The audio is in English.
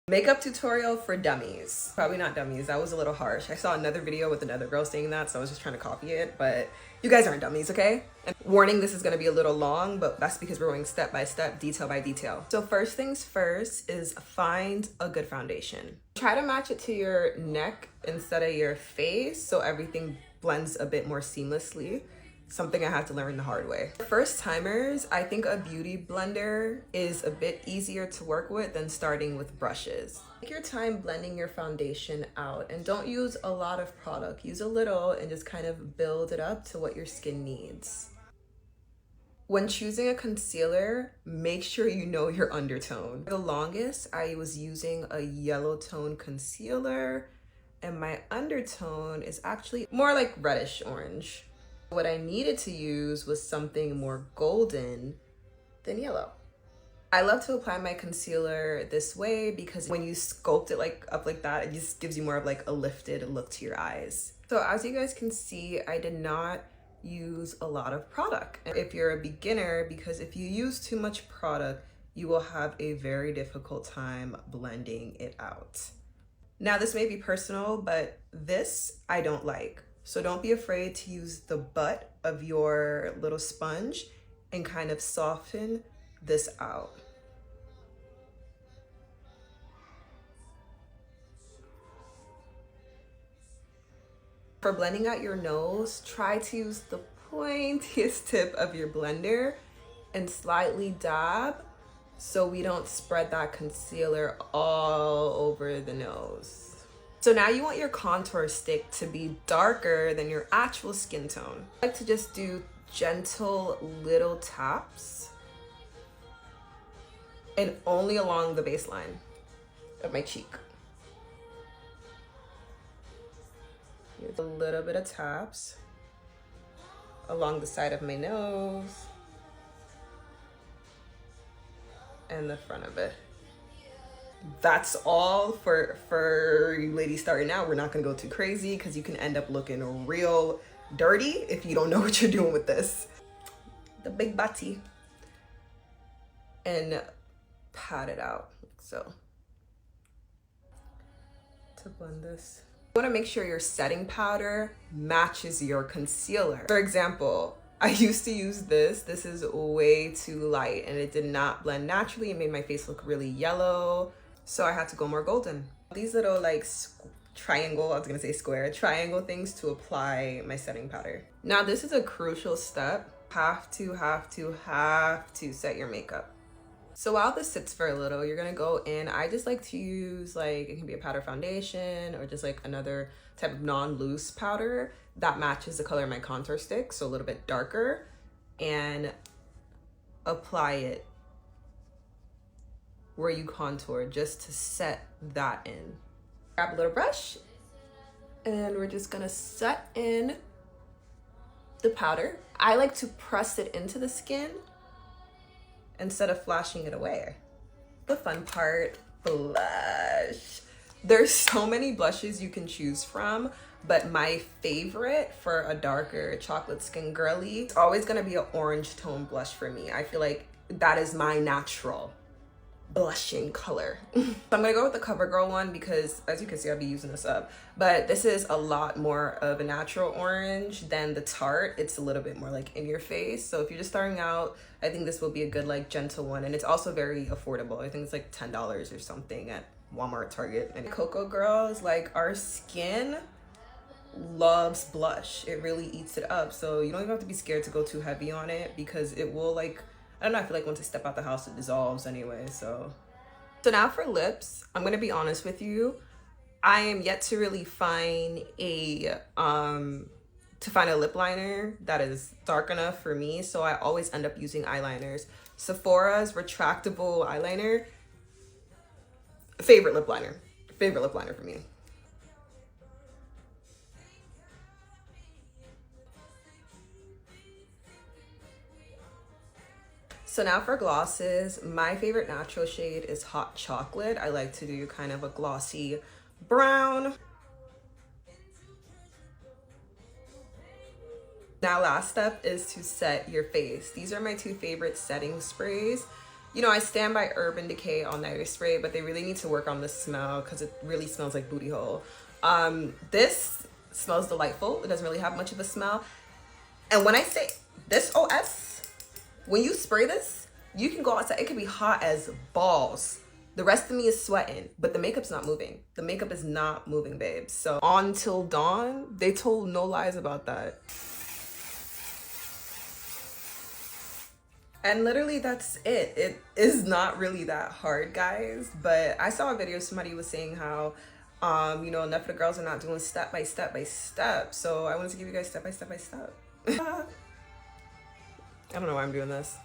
Makeup tutorial for dummies. Probably not dummies, that was a little harsh. I saw another video with another girl saying that, so I was just trying to copy it, but you guys aren't dummies, okay? And warning, this is gonna be a little long, but that's because we're going step by step, detail by detail. So first things first is find a good foundation. Try to match it to your neck instead of your face so everything blends a bit more seamlessly. Something I had to learn the hard way. For first timers, I think a beauty blender is a bit easier to work with than starting with brushes. Take your time blending your foundation out and don't use a lot of product. Use a little and just kind of build it up to what your skin needs. When choosing a concealer, make sure you know your undertone. For the longest, I was using a yellow tone concealer and my undertone is actually more like reddish orange. What I needed to use was something more golden than yellow. I love to apply my concealer this way because when you sculpt it up like that, it just gives you more of like a lifted look to your eyes. So as you guys can see, I did not use a lot of product. If you're a beginner, because if you use too much product, you will have a very difficult time blending it out. Now this may be personal, but this I don't like. So don't be afraid to use the butt of your little sponge and kind of soften this out. For blending out your nose, try to use the pointiest tip of your blender and slightly dab so we don't spread that concealer all over the nose. So now you want your contour stick to be darker than your actual skin tone. I like to just do gentle little taps and only along the baseline of my cheek. Here's a little bit of taps along the side of my nose and the front of it. That's all for you ladies starting out. We're not gonna go too crazy because you can end up looking real dirty if you don't know what you're doing with this. The big bati. And pat it out like so. To blend this. You wanna make sure your setting powder matches your concealer. For example, I used to use this. This is way too light and it did not blend naturally. It made my face look really yellow. So I had to go more golden. These little like triangle, I was gonna say square, triangle things to apply my setting powder. Now this is a crucial step. Have to set your makeup. So while this sits for a little, you're gonna go in. I just like to use it can be a powder foundation or just like another type of non-loose powder that matches the color of my contour stick, so a little bit darker, and apply it where you contour just to set that in. Grab a little brush and we're just gonna set in the powder. I like to press it into the skin instead of flashing it away. The fun part, blush. There's so many blushes you can choose from, but my favorite for a darker chocolate skin girly, it's always gonna be an orange tone blush for me. I feel like that is my natural blushing color. So I'm gonna go with the CoverGirl one because as you can see, I'll be using this up, but this is a lot more of a natural orange than the Tarte. It's a little bit more like in your face. So if you're just starting out, I think this will be a good like gentle one, and it's also very affordable. I think it's like $10 or something at Walmart, Target. And Cocoa Girls, like our skin loves blush. It really eats it up. So you don't even have to be scared to go too heavy on it because it will I don't know, I feel like once I step out the house, it dissolves anyway, so. So now for lips, I'm gonna be honest with you. I am yet to really find a lip liner that is dark enough for me, so I always end up using eyeliners. Sephora's retractable eyeliner, favorite lip liner for me. So now for glosses, my favorite natural shade is Hot Chocolate. I like to do kind of a glossy brown. Now last step is to set your face. These are my two favorite setting sprays. You know, I stand by Urban Decay All Nighter Spray, but they really need to work on the smell because it really smells like booty hole. This smells delightful. It doesn't really have much of a smell. And when I say this OS, when you spray this, you can go outside. It could be hot as balls. The rest of me is sweating, but the makeup's not moving. The makeup is not moving, babes. So On Till Dawn, they told no lies about that. And literally that's it. It is not really that hard, guys. But I saw a video, somebody was saying how, you know, enough of the girls are not doing step by step by step. So I wanted to give you guys step by step by step. I don't know why I'm doing this.